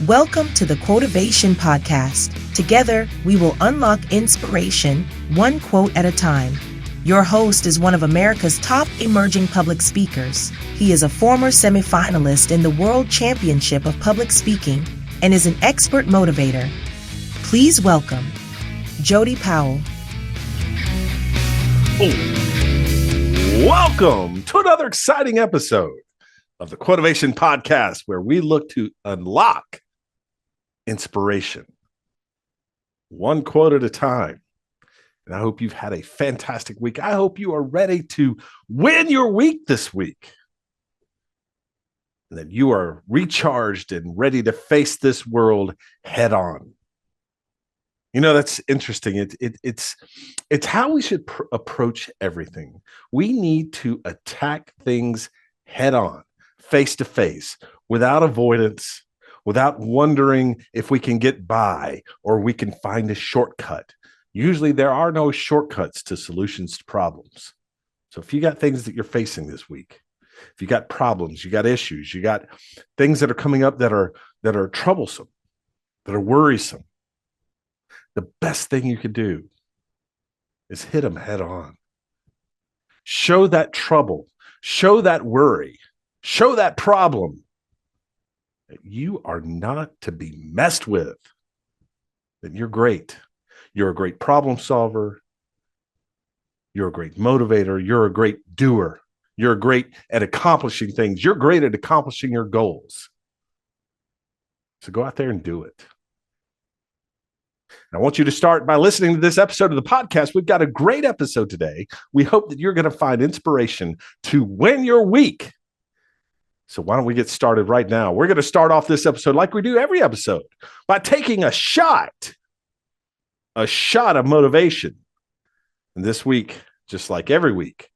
Welcome to the Quotivation Podcast. Together, we will unlock inspiration, one quote at a time. Your host is one of America's top emerging public speakers. He is a former semifinalist in the World Championship of Public Speaking and is an expert motivator. Please welcome Jody Powell. Welcome to another exciting episode of the Quotivation Podcast, where we look to unlock inspiration, one quote at a time. And I hope you've had a fantastic week. I hope you are ready to win your week this week, and that you are recharged and ready to face this world head on. You know, that's interesting. It's how we should approach everything. We need to attack things head on, face to face, without avoidance, without wondering if we can get by or we can find a shortcut. Usually there are no shortcuts to solutions to problems. So if you got things that you're facing this week, if you got problems, you got issues, you got things that are coming up that are troublesome, that are worrisome, the best thing you could do is hit them head on. Show that trouble, show that worry, show that problem that you are not to be messed with, that you're great. You're a great problem solver. You're a great motivator. You're a great doer. You're great at accomplishing things. You're great at accomplishing your goals. So go out there and do it. I want you to start by listening to this episode of the podcast. We've got a great episode today. We hope that you're going to find inspiration to win your week. So why don't we get started right now? We're going to start off this episode like we do every episode by taking a shot of motivation. And this week, just like every week,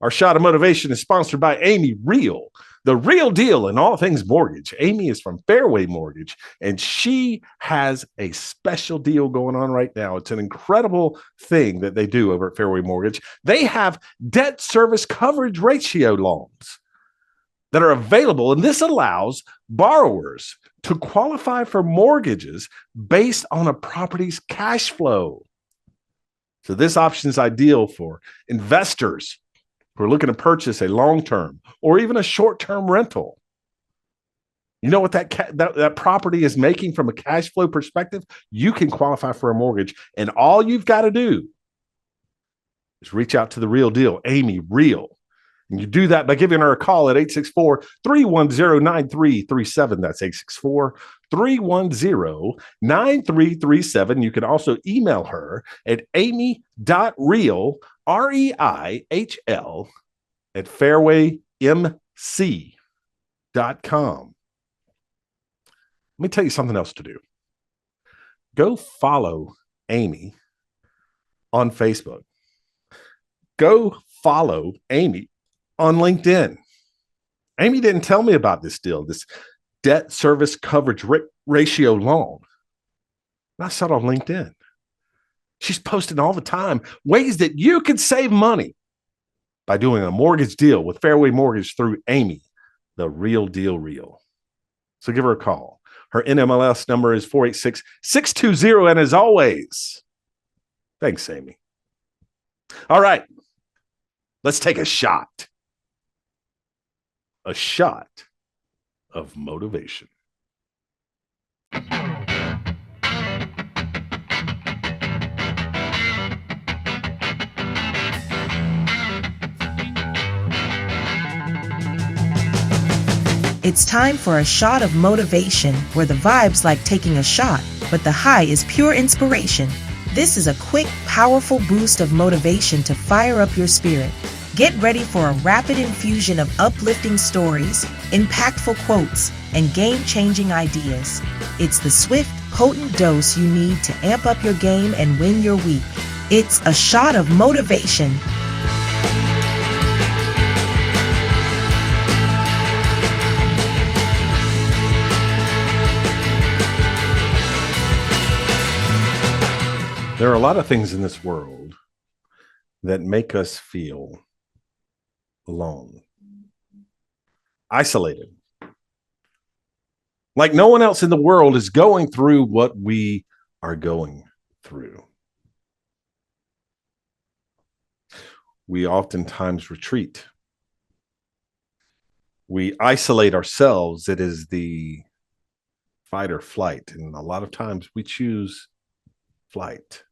our shot of motivation is sponsored by Amy Real, the real deal in all things mortgage. Amy is from Fairway Mortgage, and she has a special deal going on right now. It's an incredible thing that they do over at Fairway Mortgage. They have debt service coverage ratio loans that are available, and this allows borrowers to qualify for mortgages based on a property's cash flow. So this option is ideal for investors who are looking to purchase a long-term or even a short-term rental. You know what that property is making from a cash flow perspective? You can qualify for a mortgage, and all you've got to do is reach out to the real deal, Amy Real. And you do that by giving her a call at 864-310-9337. That's 864-310-9337. You can also email her at amy.real, REIHL, at fairwaymc.com. Let me tell you something else to do. Go follow Amy on Facebook. Go follow Amy on LinkedIn. Amy didn't tell me about this deal, this debt service coverage ratio loan. I saw it on LinkedIn. She's posting all the time ways that you can save money by doing a mortgage deal with Fairway Mortgage through Amy, the real deal real. So give her a call. Her NMLS number is 486-620. And as always, thanks, Amy. All right, let's take a shot. A shot of motivation. It's time for a shot of motivation, where the vibe's like taking a shot, but the high is pure inspiration. This is a quick, powerful boost of motivation to fire up your spirit. Get ready for a rapid infusion of uplifting stories, impactful quotes, and game-changing ideas. It's the swift, potent dose you need to amp up your game and win your week. It's a shot of motivation. There are a lot of things in this world that make us feel alone, isolated. Like no one else in the world is going through what we are going through. We oftentimes retreat. We isolate ourselves. It is the fight or flight. And a lot of times we choose flight.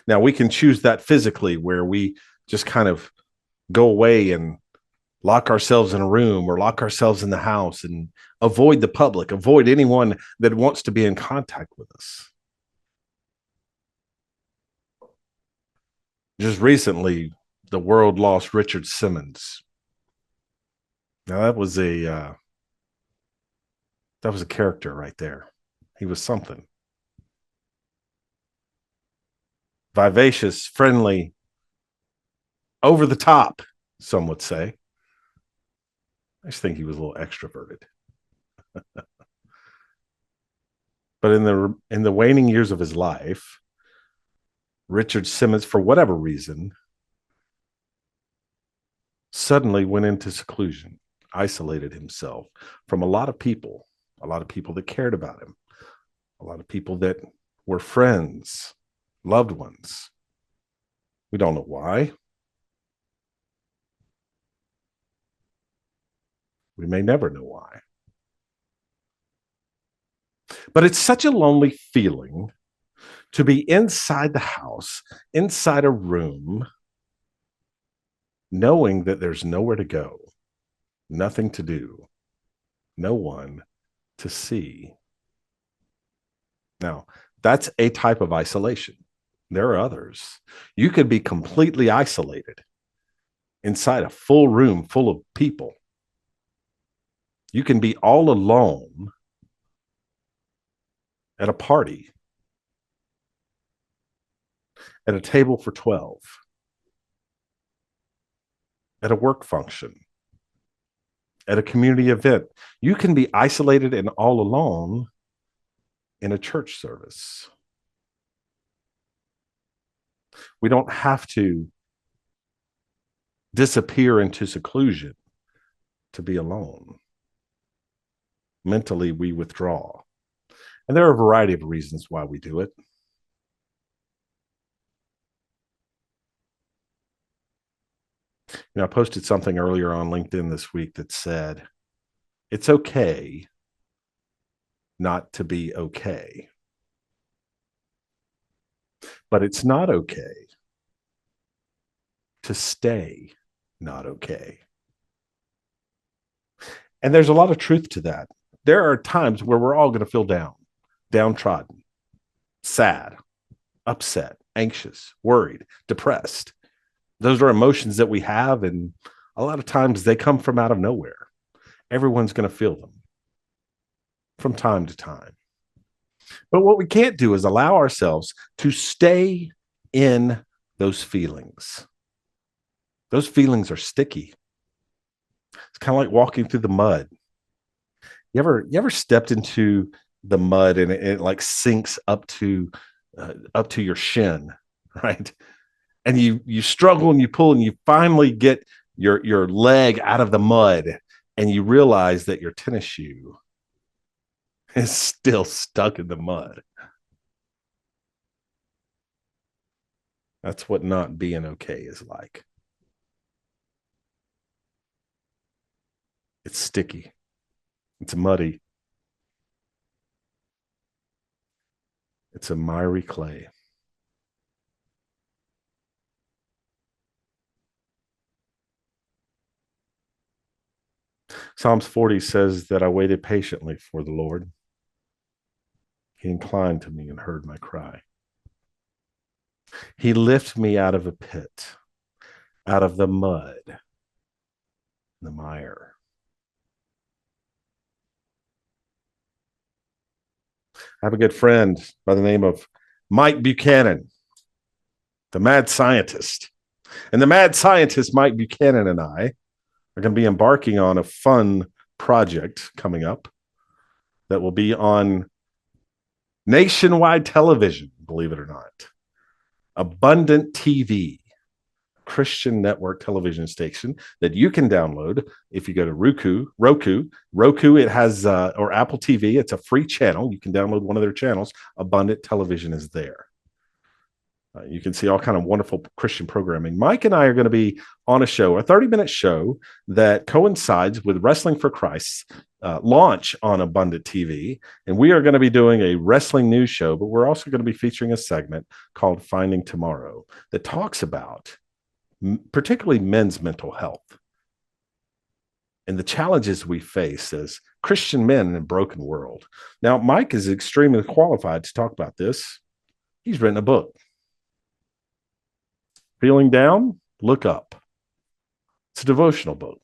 Now, we can choose that physically, where we just kind of go away and lock ourselves in a room or lock ourselves in the house and avoid the public, avoid anyone that wants to be in contact with us. Just recently, the world lost Richard Simmons. Now that was a character right there. He was something. Vivacious, friendly, over the top, some would say. I just think he was a little extroverted. But in the waning years of his life, Richard Simmons, for whatever reason, suddenly went into seclusion, isolated himself from a lot of people that cared about him, a lot of people that were friends, loved ones. We don't know why. We may never know why. But it's such a lonely feeling to be inside the house, inside a room, knowing that there's nowhere to go, nothing to do, no one to see. Now, that's a type of isolation. There are others. You could be completely isolated inside a full room full of people. You can be all alone at a party, at a table for 12, at a work function, at a community event. You can be isolated and all alone in a church service. We don't have to disappear into seclusion to be alone. Mentally, we withdraw. And there are a variety of reasons why we do it. I posted something earlier on LinkedIn this week that said, it's okay not to be okay. But it's not okay to stay not okay. And there's a lot of truth to that. There are times where we're all going to feel down, downtrodden, sad, upset, anxious, worried, depressed. Those are emotions that we have, and a lot of times they come from out of nowhere. Everyone's going to feel them from time to time. But what we can't do is allow ourselves to stay in those feelings. Those feelings are sticky. It's kind of like walking through the mud. You ever stepped into the mud and it like sinks up to your shin, right? And you struggle and you pull and you finally get your leg out of the mud and you realize that your tennis shoe is still stuck in the mud. That's what not being okay is like. It's sticky. It's muddy. It's a miry clay. Psalms 40 says that I waited patiently for the Lord. He inclined to me and heard my cry. He lifted me out of a pit, out of the mud, the mire. I have a good friend by the name of Mike Buchanan, the mad scientist. And the mad scientist, Mike Buchanan, and I are going to be embarking on a fun project coming up that will be on nationwide television, believe it or not. Abundant TV. Christian network television station that you can download if you go to Roku. It has, or Apple TV. It's a free channel. You can download one of their channels. Abundant Television is there. You can see all kind of wonderful Christian programming. Mike and I are going to be on a show, a 30-minute show that coincides with Wrestling for Christ's launch on Abundant TV. And we are going to be doing a wrestling news show, but we're also going to be featuring a segment called Finding Tomorrow that talks about particularly men's mental health and the challenges we face as Christian men in a broken world. Now, Mike is extremely qualified to talk about this. He's written a book. Feeling down? Look up. It's a devotional book.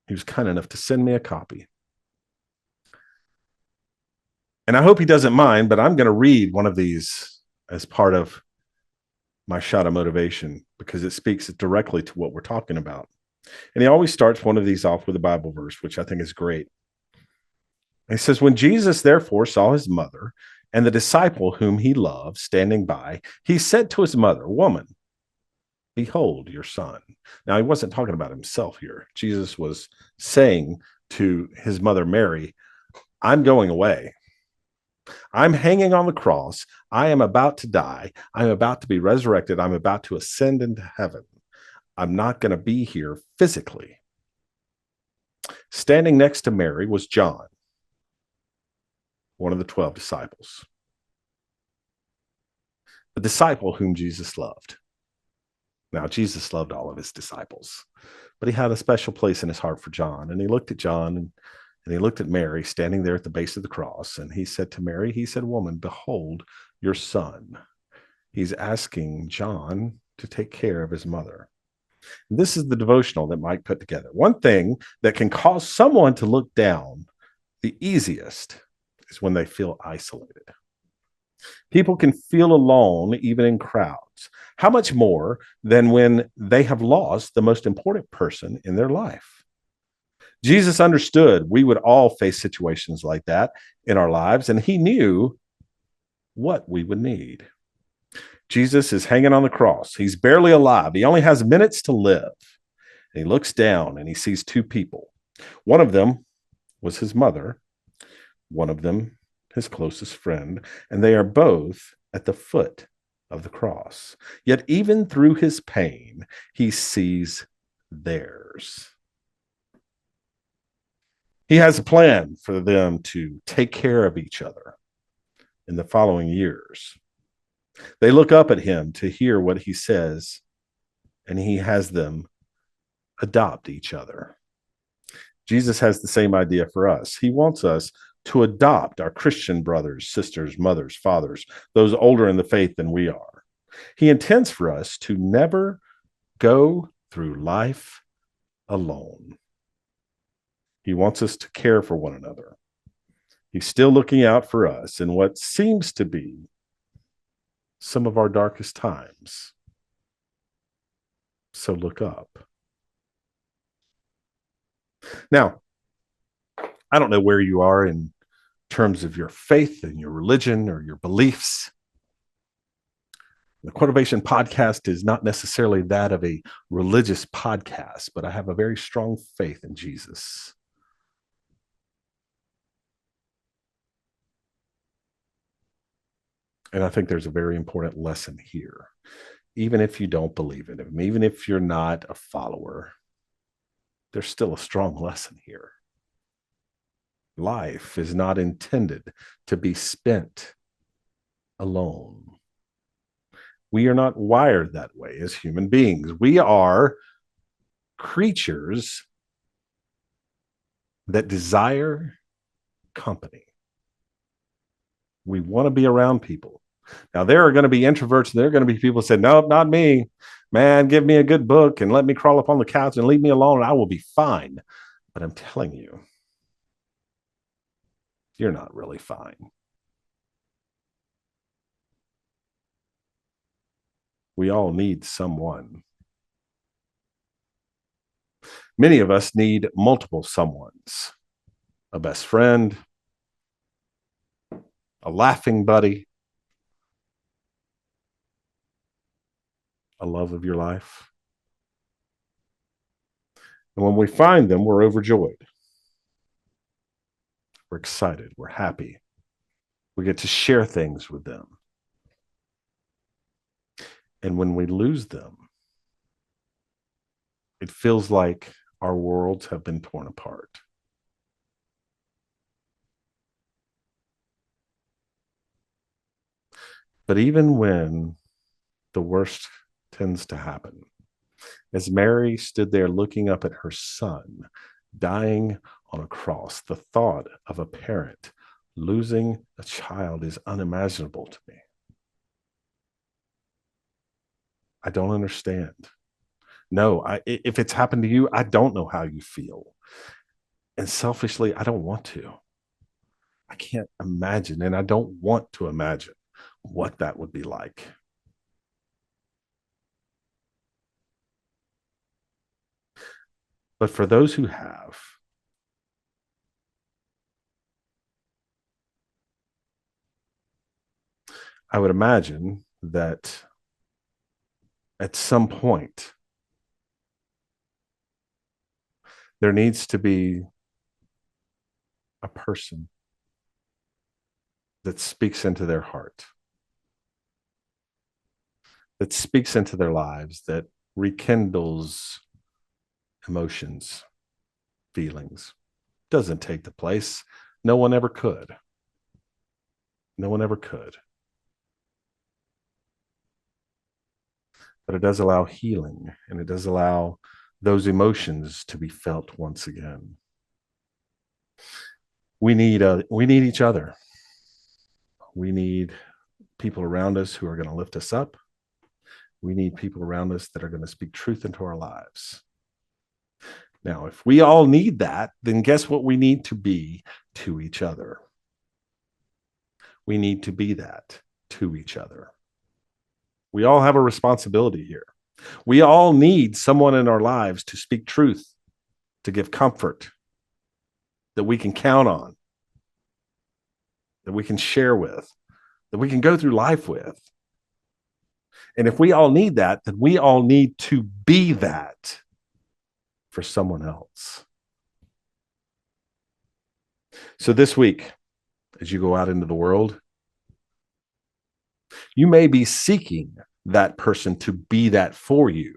He was kind enough to send me a copy. And I hope he doesn't mind, but I'm going to read one of these as part of my shot of motivation because it speaks directly to what we're talking about. And he always starts one of these off with a Bible verse, which I think is great. He says, when Jesus therefore saw his mother and the disciple whom he loved standing by, he said to his mother, woman, behold your son. Now, he wasn't talking about himself here. Jesus was saying to his mother, Mary, I'm going away. I'm hanging on the cross. I am about to die. I'm about to be resurrected. I'm about to ascend into heaven. I'm not going to be here physically. Standing next to Mary was John, one of the 12 disciples, the disciple whom Jesus loved. Now, Jesus loved all of his disciples, but he had a special place in his heart for John. And he looked at John and he looked at Mary standing there at the base of the cross. And he said to Mary, he said, woman, behold your son. He's asking John to take care of his mother. And this is the devotional that Mike put together. One thing that can cause someone to look down the easiest is when they feel isolated. People can feel alone even in crowds. How much more than when they have lost the most important person in their life? Jesus understood we would all face situations like that in our lives, and he knew what we would need. Jesus is hanging on the cross. He's barely alive. He only has minutes to live. And he looks down and he sees two people. One of them was his mother. One of them, his closest friend. And they are both at the foot of the cross. Yet even through his pain, he sees theirs. He has a plan for them to take care of each other in the following years. They look up at him to hear what he says, and he has them adopt each other. Jesus has the same idea for us. He wants us to adopt our Christian brothers, sisters, mothers, fathers, those older in the faith than we are. He intends for us to never go through life alone. He wants us to care for one another. He's still looking out for us in what seems to be some of our darkest times. So look up. Now, I don't know where you are in terms of your faith and your religion or your beliefs. The Quotivation Podcast is not necessarily that of a religious podcast, but I have a very strong faith in Jesus. And I think there's a very important lesson here. Even if you don't believe in him, even if you're not a follower, there's still a strong lesson here. Life is not intended to be spent alone. We are not wired that way as human beings. We are creatures that desire company. We want to be around people. Now, there are going to be introverts, and there are going to be people who say, nope, not me. Man, give me a good book and let me crawl up on the couch and leave me alone, and I will be fine. But I'm telling you, you're not really fine. We all need someone. Many of us need multiple someones. A best friend, a laughing buddy, a love of your life. And when we find them, we're overjoyed. We're excited. We're happy. We get to share things with them. And when we lose them, it feels like our worlds have been torn apart. But even when the worst tends to happen, as Mary stood there looking up at her son, dying on a cross, the thought of a parent losing a child is unimaginable to me. I don't understand. No, if it's happened to you, I don't know how you feel. And selfishly, I don't want to. I can't imagine, and I don't want to imagine what that would be like. But for those who have, I would imagine that at some point, there needs to be a person that speaks into their heart, that speaks into their lives, that rekindles emotions, feelings. Doesn't take the place. No one ever could. No one ever could. But it does allow healing, and it does allow those emotions to be felt once again. We need each other. We need people around us who are going to lift us up. We need people around us that are going to speak truth into our lives. Now, if we all need that, then guess what we need to be to each other? We need to be that to each other. We all have a responsibility here. We all need someone in our lives to speak truth, to give comfort, that we can count on, that we can share with, that we can go through life with. And if we all need that, then we all need to be that for someone else. So this week, as you go out into the world, you may be seeking that person to be that for you.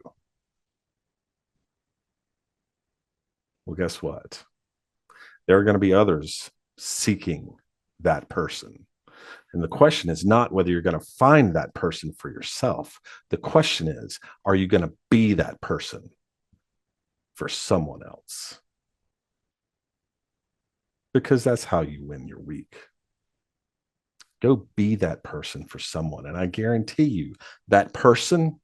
Well, guess what? There are going to be others seeking that person. And the question is not whether you're going to find that person for yourself. The question is, are you going to be that person for someone else? Because that's how you win your week. Go be that person for someone. And I guarantee you that person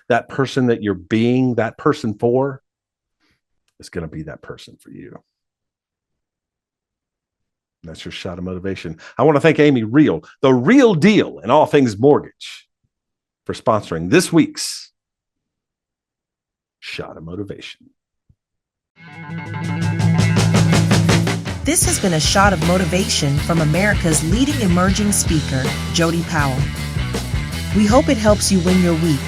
that you're being that person for is going to be that person for you. That's your shot of motivation. I want to thank Amy Real, the real deal in all things mortgage, for sponsoring this week's Shot of Motivation. This has been a shot of motivation from America's leading emerging speaker, Jody Powell. We hope it helps you win your week.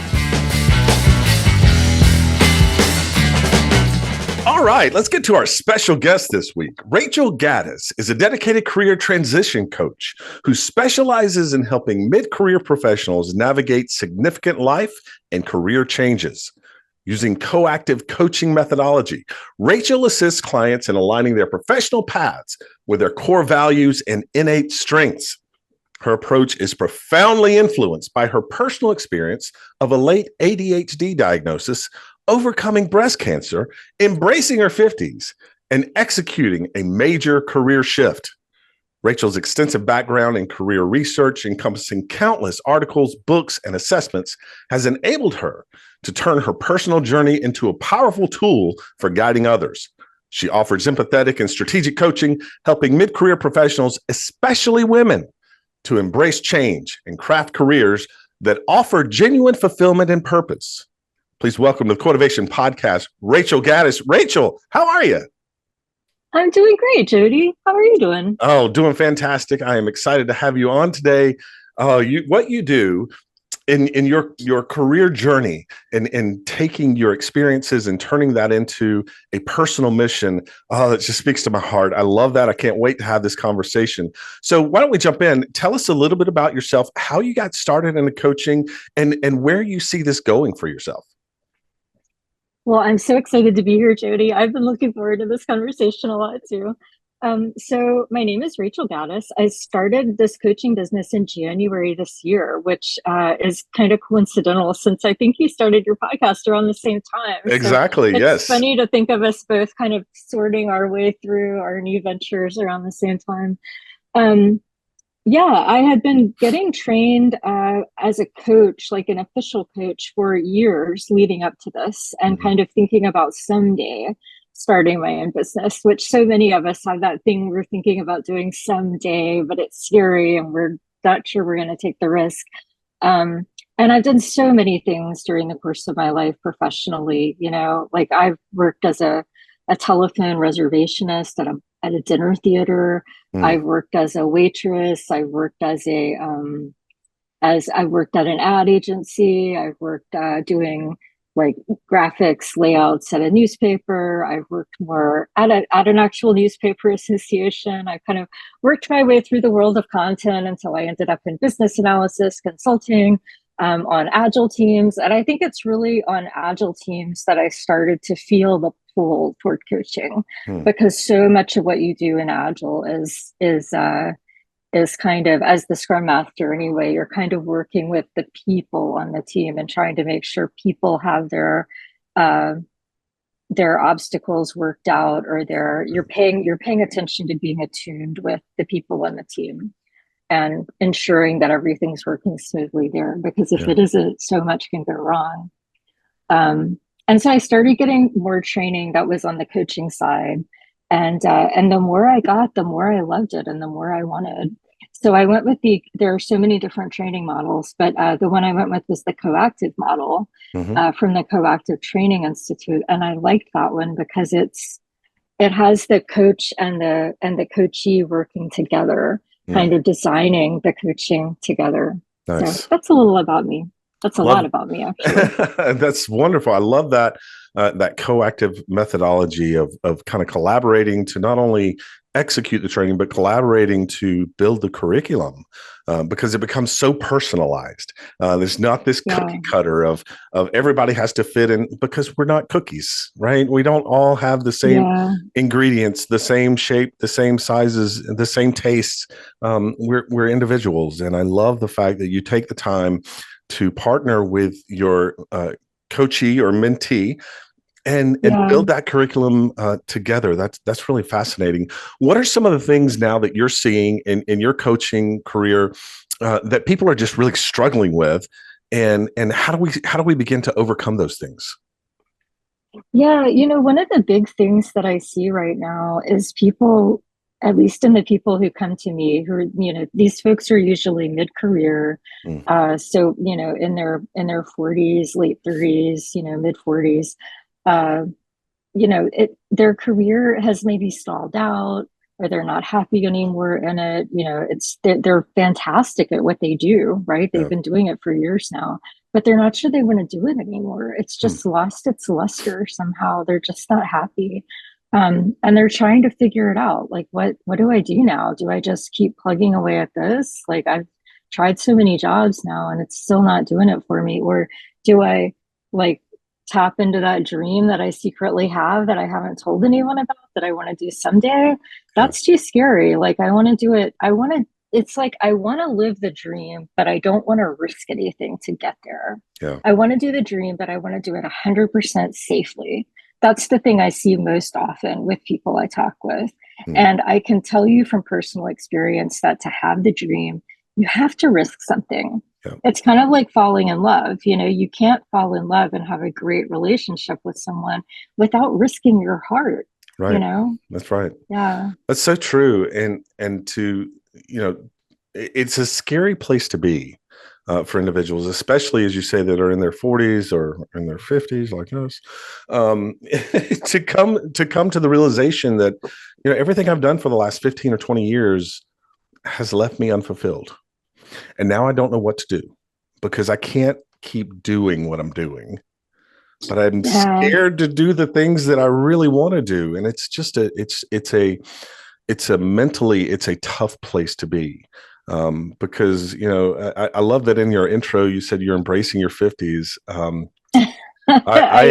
All right, let's get to our special guest this week. Rachel Gaddis is a dedicated career transition coach who specializes in helping mid-career professionals navigate significant life and career changes. Using coactive coaching methodology, Rachel assists clients in aligning their professional paths with their core values and innate strengths. Her approach is profoundly influenced by her personal experience of a late ADHD diagnosis, overcoming breast cancer, embracing her 50s, and executing a major career shift. Rachel's extensive background in career research, encompassing countless articles, books, and assessments, has enabled her to turn her personal journey into a powerful tool for guiding others. She offers empathetic and strategic coaching, helping mid-career professionals, especially women, to embrace change and craft careers that offer genuine fulfillment and purpose. Please welcome to the Quotivation Podcast, Rachel Gaddis. Rachel, how are you? I'm doing great, Jody. How are you doing? Oh, doing fantastic. I am excited to have you on today. What you do in your career journey and taking your experiences and turning that into a personal mission, oh, that just speaks to my heart. I love that. I can't wait to have this conversation. So why don't we jump in? Tell us a little bit about yourself, how you got started in the coaching, and where you see this going for yourself. Well, I'm so excited to be here, Jody. I've been looking forward to this conversation a lot too. So my name is Rachel Gaddis. I started this coaching business in January this year, which is kind of coincidental since I think you started your podcast around the same time. Exactly. So Yes. It's funny to think of us both kind of sorting our way through our new ventures around the same time. Yeah, I had been getting trained as a coach, like an official coach, for years leading up to this, and kind of thinking about someday starting my own business, which so many of us have that thing we're thinking about doing someday, but it's scary and we're not sure we're going to take the risk. And I've done so many things during the course of my life professionally, like I've worked as a telephone reservationist at a dinner theater. I've worked as a waitress. I've worked as I worked at an ad agency. I've worked doing like graphics layouts at a newspaper. I've worked more at an actual newspaper association. I kind of worked my way through the world of content until I ended up in business analysis consulting on agile teams. And I think it's really on agile teams that I started to feel the pull toward coaching, because so much of what you do in agile is kind of, as the scrum master anyway, you're kind of working with the people on the team and trying to make sure people have their obstacles worked out, or you're paying attention to being attuned with the people on the team and ensuring that everything's working smoothly there, because if it isn't, so much can go wrong. And so I started getting more training that was on the coaching side. And the more I got, the more I loved it and the more I wanted. So I went with there are so many different training models, but the one I went with was the coactive model from the Coactive Training Institute. And I liked that one because it has the coach and the coachee working together, kind of designing the coaching together. Nice. So that's a little about me. That's a lot about me, actually. That's wonderful. I love that that coactive methodology of kind of collaborating to not only execute the training, but collaborating to build the curriculum, because it becomes so personalized. There's not this cookie cutter of everybody has to fit in, because we're not cookies, right? We don't all have the same ingredients, the same shape, the same sizes, the same tastes. We're individuals. And I love the fact that you take the time to partner with your coachee or mentee and build that curriculum together. That's really fascinating. What are some of the things now that you're seeing in your coaching career that people are just really struggling with, and how do we begin to overcome those things? Yeah, one of the big things that I see right now is people, at least in the people who come to me, who are, these folks are usually mid-career. So, in their 40s, late 30s, mid 40s, their career has maybe stalled out, or they're not happy anymore in it. They're fantastic at what they do, right? They've been doing it for years now, but they're not sure they want to do it anymore. It's just lost its luster somehow. They're just not happy. And they're trying to figure it out. Like, what do I do now? Do I just keep plugging away at this? Like, I've tried so many jobs now and it's still not doing it for me. Or do I tap into that dream that I secretly have that I haven't told anyone about, that I want to do someday? That's too scary. Like, I want to do it. I want to live the dream, but I don't want to risk anything to get there. Yeah. I want to do the dream, but I want to do it 100% safely. That's the thing I see most often with people I talk with. And I can tell you from personal experience that to have the dream, you have to risk something. Yeah. It's kind of like falling in love. You can't fall in love and have a great relationship with someone without risking your heart. Right. That's right. Yeah. That's so true. And to, it's a scary place to be. For individuals, especially as you say, that are in their 40s or in their 50s, like us, to come to the realization that everything I've done for the last 15 or 20 years has left me unfulfilled, and now I don't know what to do. because I can't keep doing what I'm doing, but I'm Yeah. scared to do the things that I really want to do. And it's just it's a tough place to be. Because, I love that in your intro, you said you're embracing your 50s. I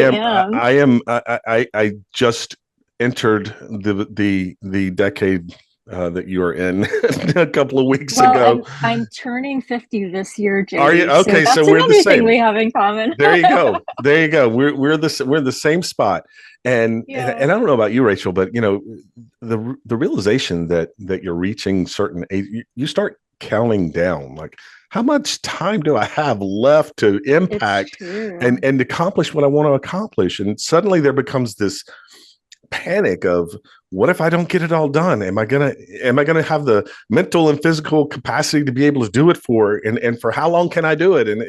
am. I just entered the decade that you are in a couple of weeks Well, ago. I'm turning 50 this year, Are you Jody. So okay? So that's we're the another thing same. we have in common. There you go. There you go. We're in the same spot. And I don't know about you, Rachel, but the realization that you're reaching certain age, you start counting down, like, how much time do I have left to It's impact true. and accomplish what I want to accomplish? And suddenly there becomes this panic of, what if I don't get it all done? Am I gonna have the mental and physical capacity to be able to do it and for how long can I do it? And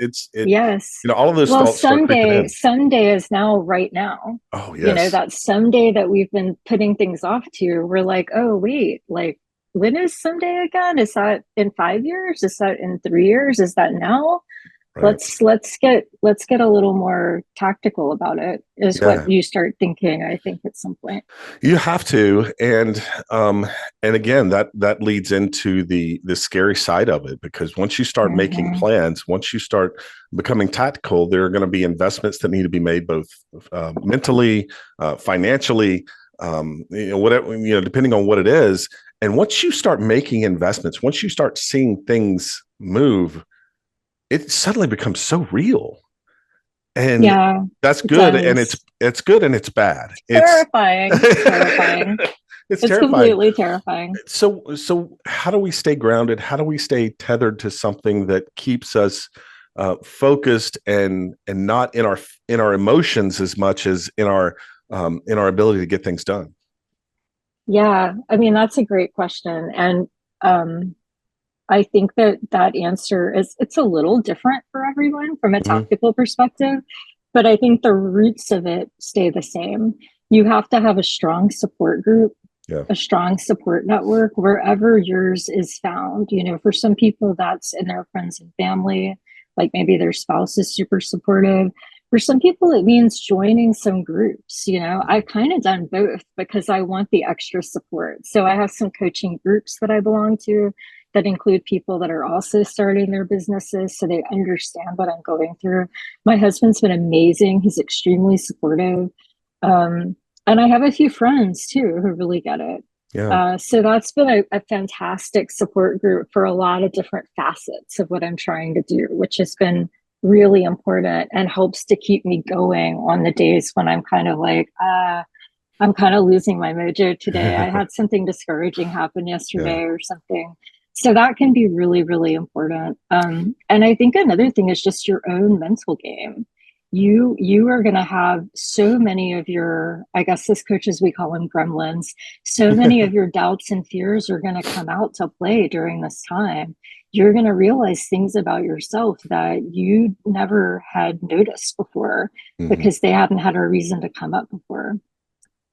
Yes. all of those Well, thoughts start creeping in. someday is now right now. Oh yes. That someday that we've been putting things off to, we're like, oh, wait, like, when is someday again? Is that in 5 years? Is that in 3 years? Is that now? Right. Let's get a little more tactical about it, is Yeah. what you start thinking, I think, at some point. You have to, and again, that leads into the scary side of it, because once you start making plans, once you start becoming tactical, there are going to be investments that need to be made, both mentally, financially, whatever, depending on what it is. And once you start making investments, once you start seeing things move, it suddenly becomes so real. And Yeah, that's it good. And does. it's good and it's bad. Terrifying. Terrifying. It's It's terrifying. completely terrifying. So how do we stay grounded? How do we stay tethered to something that keeps us focused and not in our emotions as much as in our ability to get things done? Yeah, I mean, that's a great question. And I think that answer it's a little different for everyone from a Mhm. tactical perspective, but I think the roots of it stay the same. You have to have a strong support group, Yeah. a strong support network wherever yours is found. For some people, that's in their friends and family, like maybe their spouse is super supportive. For some people, it means joining some groups. I've kind of done both because I want the extra support. So I have some coaching groups that I belong to that include people that are also starting their businesses, so they understand what I'm going through. My husband's been amazing. He's extremely supportive. And I have a few friends too who really get it. Yeah. So that's been a fantastic support group for a lot of different facets of what I'm trying to do, which has been really important and helps to keep me going on the days when I'm kind of like, I'm kind of losing my mojo today. I had something discouraging happen yesterday or something. So that can be really, really important. And I think another thing is just your own mental game. You are going to have so many of your, I guess as coaches we call them gremlins, so many of your doubts and fears are going to come out to play during this time. You're going to realize things about yourself that you never had noticed before because they hadn't had a reason to come up before.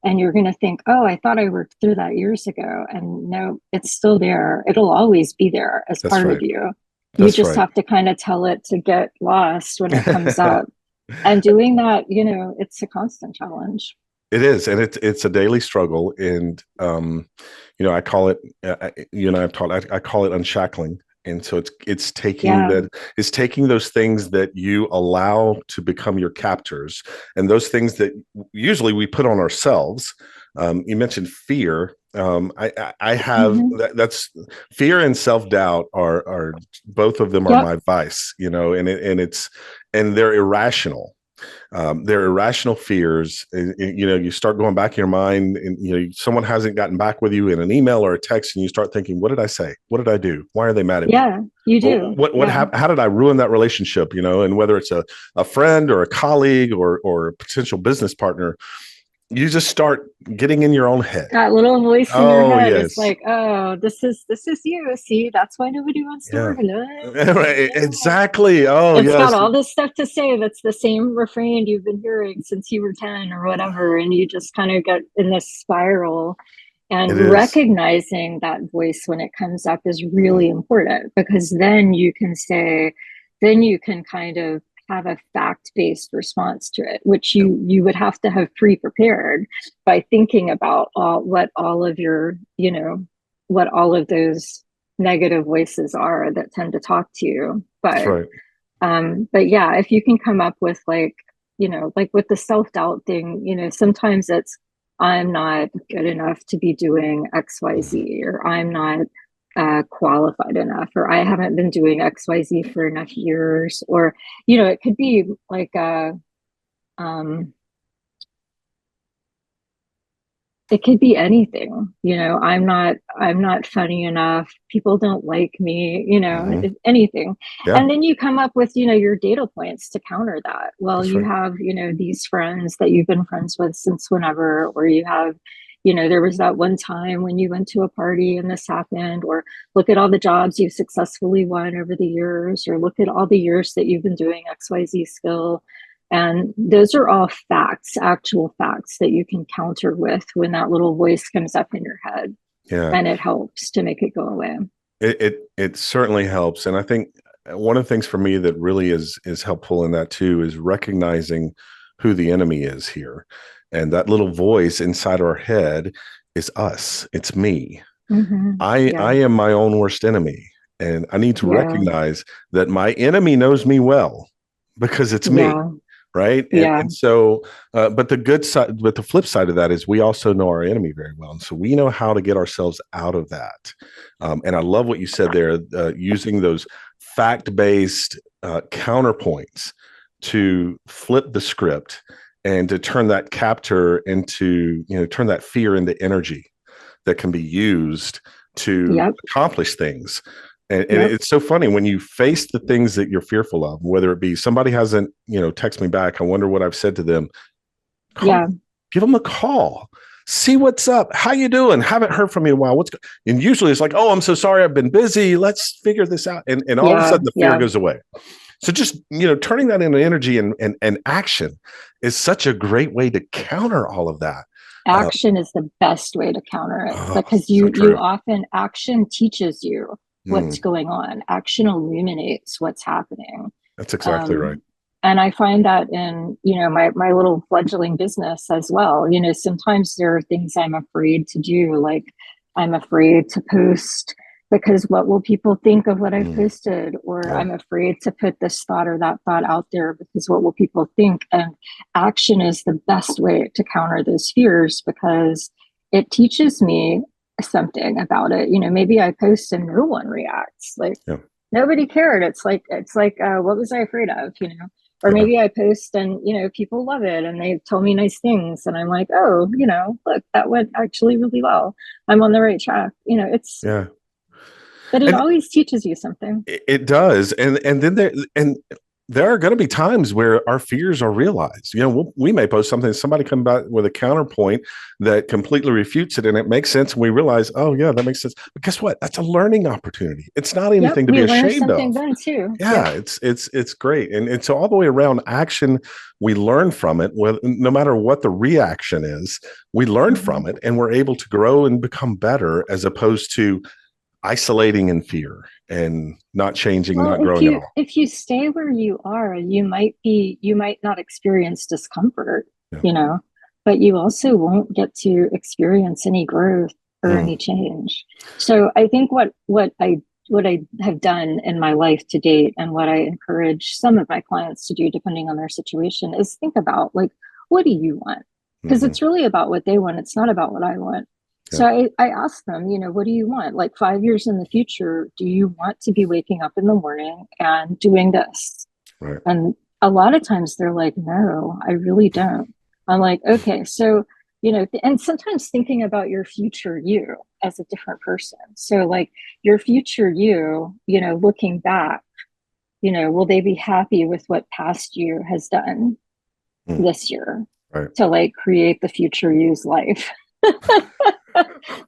And you're going to think, oh, I thought I worked through that years ago. And no, it's still there. It'll always be there as That's part right. of you. You That's just right. have to kind of tell it to get lost when it comes up. And doing that, it's a constant challenge. It is, and it's a daily struggle. And I call it, you and I have talked, I call it unshackling. And so it's taking it's taking those things that you allow to become your captors, and those things that usually we put on ourselves. You mentioned fear. I have that's fear and self-doubt are both of them are my vice, and they're irrational. They're irrational fears. You start going back in your mind, and someone hasn't gotten back with you in an email or a text, and you start thinking, "What did I say? What did I do? Why are they mad at me?" Yeah, you do. What happened? How did I ruin that relationship? And whether it's a friend or a colleague or a potential business partner, you just start getting in your own head. That little voice in your head yes. is like, oh, this is you. See, that's why nobody wants to work alone. Right. Exactly. Oh, it's yes. got all this stuff to say. That's the same refrain you've been hearing since you were 10 or whatever. And you just kind of get in this spiral. And recognizing that voice when it comes up is really important, because then you can say, then you can kind of have a fact-based response to it, which Yep. you would have to have pre-prepared by thinking about what all of your, what all of those negative voices are that tend to talk to you. That's right. But yeah, if you can come up with like, like with the self-doubt thing, sometimes it's, I'm not good enough to be doing XYZ, or I'm not qualified enough, or I haven't been doing XYZ for enough years, or, it could be like um, it could be anything. I'm not funny enough, people don't like me, Hmm. anything. Yeah, And then you come up with, your data points to counter that. Well, that's you right. have, these friends that you've been friends with since whenever, or you have, there was that one time when you went to a party and this happened, or look at all the jobs you've successfully won over the years, or look at all the years that you've been doing XYZ skill. And those are all facts, actual facts that you can counter with when that little voice comes up in your head, Yeah, and it helps to make it go away. it certainly helps, and I think one of the things for me that really is helpful in that too is recognizing who the enemy is here, and that little voice inside our head is us. It's me. I Yeah. am my own worst enemy, and I need to Yeah. recognize that my enemy knows me well because it's me. Yeah. Right. And, Yeah. and so, but the good side, but the flip side of that is we also know our enemy very well. And so we know how to get ourselves out of that. And I love what you said there, using those fact-based counterpoints to flip the script and to turn that captor into, turn that fear into energy that can be used to Yep. accomplish things. And Yep. it's so funny when you face the things that you're fearful of, whether it be somebody hasn't, text me back. I wonder what I've said to them. Yeah. Give them a call. See what's up. How you doing? Haven't heard from you in a while. And usually it's like, oh, I'm so sorry. I've been busy. Let's figure this out. And all of a Yeah. sudden the fear Yeah. goes away. So just, turning that into energy and action is such a great way to counter all of that. Action is the best way to counter it, because So you true. often, action teaches you what's Mm, going on. Action illuminates what's happening. that's exactly right. Um, and I find that in, my little fledgling business as well. Sometimes there are things I'm afraid to do, like I'm afraid to post because what will people think of what I've Mm, posted? Or yeah. I'm afraid to put this thought or that thought out there because what will people think? And action is the best way to counter those fears, because it teaches me something about it. Maybe I post and no one reacts. Like, Yeah. nobody cared. It's like what was I afraid of? Or Yeah. maybe I post and people love it and they tell me nice things, and I'm like, oh, look, that went actually really well. I'm on the right track. Yeah. But it And always teaches you something. it does. And then there are going to be times where our fears are realized. We may post something, somebody come back with a counterpoint that completely refutes it, and it makes sense. And we realize, oh yeah, that makes sense. But guess what? That's a learning opportunity. It's not Yep, anything to be we learned ashamed something of. then too. Yeah, Yep. it's great. And so all the way around, action, we learn from it. No matter what the reaction is, we learn from it, and we're able to grow and become better, as opposed to isolating in fear and not changing, Well, not if growing at you all. if you stay where you are, you might not experience discomfort, Yeah. but you also won't get to experience any growth or Mm, any change. So I think what I have done in my life to date, and what I encourage some of my clients to do, depending on their situation, is think about, like, what do you want? Because mhm. it's really about what they want. It's not about what I want. Yeah. So I ask them, what do you want? Like 5 years in the future, do you want to be waking up in the morning and doing this? Right. And a lot of times they're like, no, I really don't. I'm like, okay, so, and sometimes thinking about your future you as a different person. So, like, your future you, looking back, will they be happy with what past you has done Mm, this year right. to, like, create the future you's life?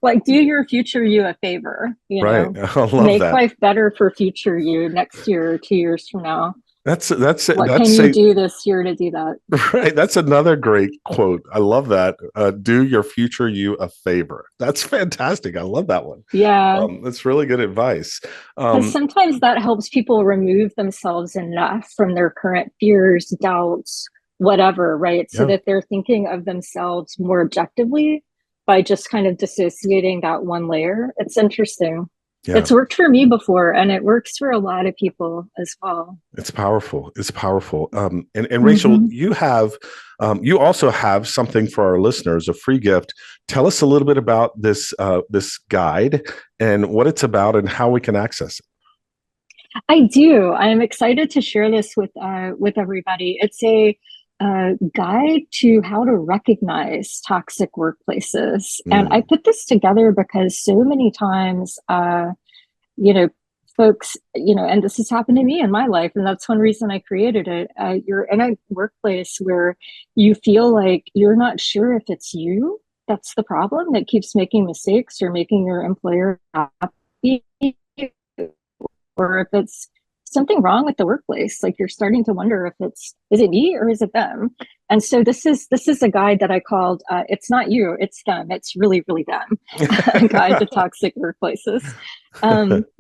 Like, do your future you a favor, Right. I love make that. life better for future you next year or 2 years from now. What can you do this year to do that? Right. That's another great quote. I love that. Do your future you a favor. That's fantastic. I love that one. Yeah. That's really good advice. Because sometimes that helps people remove themselves enough from their current fears, doubts, whatever, right? So that they're thinking of themselves more objectively by just kind of dissociating that one layer. It's interesting. Yeah. It's worked for me before, and it works for a lot of people as well. It's powerful. It's powerful. And Rachel, you also have something for our listeners, a free gift. Tell us a little bit about this guide and what it's about and how we can access it. I do. I'm excited to share this with everybody. It's a guide to how to recognize toxic workplaces. And I put this together because so many times, folks, and this has happened to me in my life, and that's one reason I created it. You're in a workplace where you feel like you're not sure if it's you that's the problem that keeps making mistakes or making your employer happy, or if it's something wrong with the workplace. Like you're starting to wonder if is it me or is it them? And so this is a guide that I called It's Not You, It's Them. It's really, really them. A guide to toxic workplaces.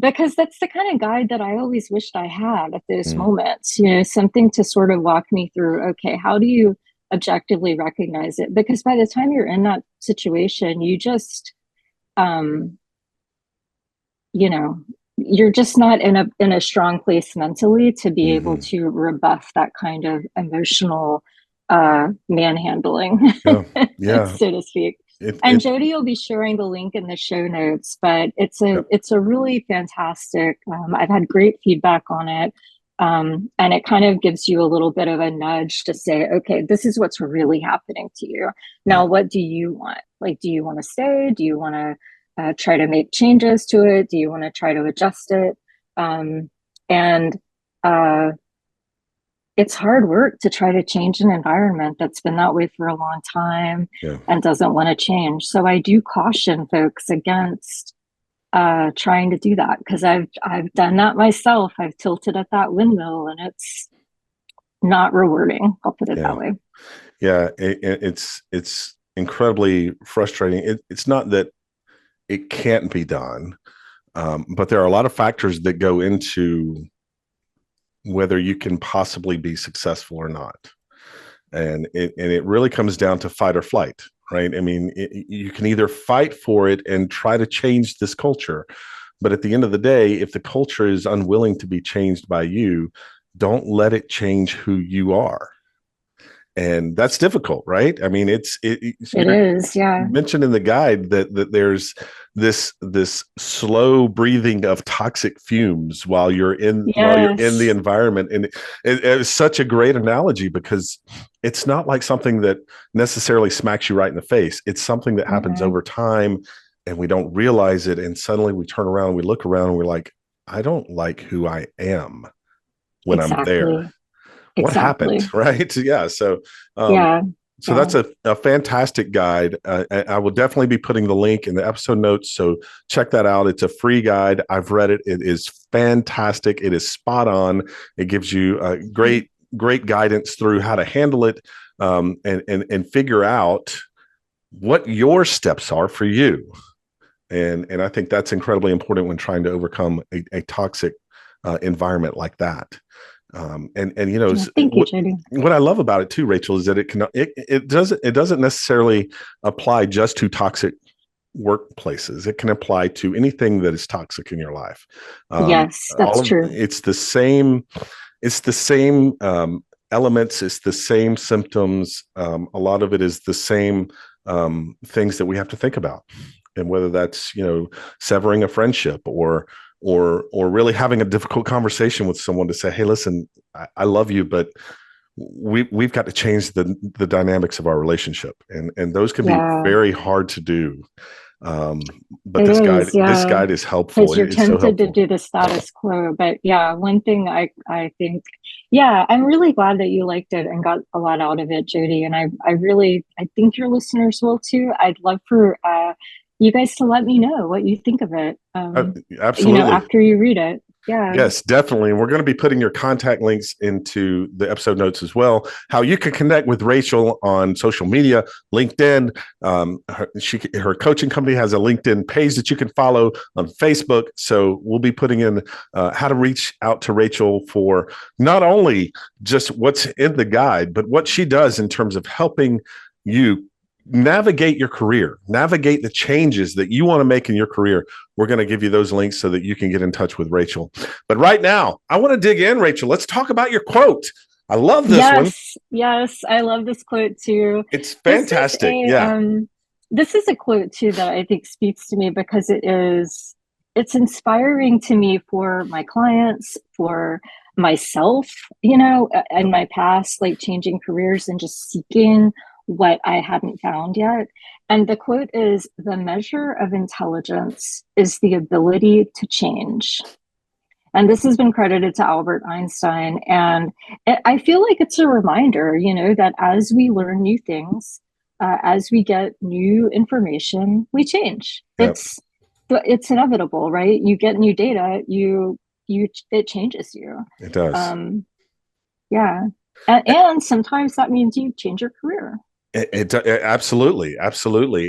Because that's the kind of guide that I always wished I had at those moments, something to sort of walk me through, okay, how do you objectively recognize it? Because by the time you're in that situation, you just, you're just not in a strong place mentally to be able to rebuff that kind of emotional manhandling, so to speak. Jody will be sharing the link in the show notes, but it's a really fantastic. I've had great feedback on it, and it kind of gives you a little bit of a nudge to say, okay, this is what's really happening to you. Now, what do you want? Like, do you want to stay? Do you want to try to make changes to it? Do you want to try to adjust it? It's hard work to try to change an environment that's been that way for a long time and doesn't want to change. So I do caution folks against trying to do that, because I've done that myself. I've tilted at that windmill, and it's not rewarding. I'll put it that way. Yeah, it's incredibly frustrating. It's not that it can't be done, but there are a lot of factors that go into whether you can possibly be successful or not. And it really comes down to fight or flight, right? I mean, you can either fight for it and try to change this culture, but at the end of the day, if the culture is unwilling to be changed by you, don't let it change who you are. And that's difficult, right? I mean, it is. Yeah. Mentioned in the guide that there's this slow breathing of toxic fumes while you're in the environment, and it's such a great analogy, because it's not like something that necessarily smacks you right in the face. It's something that happens over time, and we don't realize it, and suddenly we turn around, and we look around, and we're like, I don't like who I am when I'm there. What happened, right? Yeah. So, that's a fantastic guide. I will definitely be putting the link in the episode notes, so check that out. It's a free guide. I've read it. It is fantastic. It is spot on. It gives you great guidance through how to handle it, and figure out what your steps are for you. And I think that's incredibly important when trying to overcome a toxic environment like that. Thank you, Jody. What I love about it too, Rachel, is that it doesn't necessarily apply just to toxic workplaces. It can apply to anything that is toxic in your life. Yes, that's true. It's the same elements. It's the same symptoms. A lot of it is the same things that we have to think about, and whether that's severing a friendship or really having a difficult conversation with someone to say, hey, listen, I love you, but we've got to change the dynamics of our relationship. And those can be very hard to do. But this guide is helpful. Because you're tempted to do the status quo. But one thing I think, I'm really glad that you liked it and got a lot out of it, Jody. And I think your listeners will too. I'd love for you guys to let me know what you think of it. Absolutely. After you read it. Yeah. Yes, definitely. And we're going to be putting your contact links into the episode notes as well. How you can connect with Rachel on social media, LinkedIn. Her coaching company has a LinkedIn page that you can follow on Facebook. So we'll be putting in how to reach out to Rachel for not only just what's in the guide, but what she does in terms of helping you navigate your career, navigate the changes that you want to make in your career. We're going to give you those links so that you can get in touch with Rachel. But right now, I want to dig in, Rachel. Let's talk about your quote. I love this one. Yes, I love this quote too. It's fantastic. This is a quote too that I think speaks to me because it's inspiring to me for my clients, for myself, and my past, like changing careers and just seeking what I hadn't found yet. And the quote is, "The measure of intelligence is the ability to change." And this has been credited to Albert Einstein. And I feel like it's a reminder, that as we learn new things, as we get new information, we change. Yep. It's inevitable, right? You get new data, it changes you. It does. Yeah. And sometimes that means you change your career. It absolutely.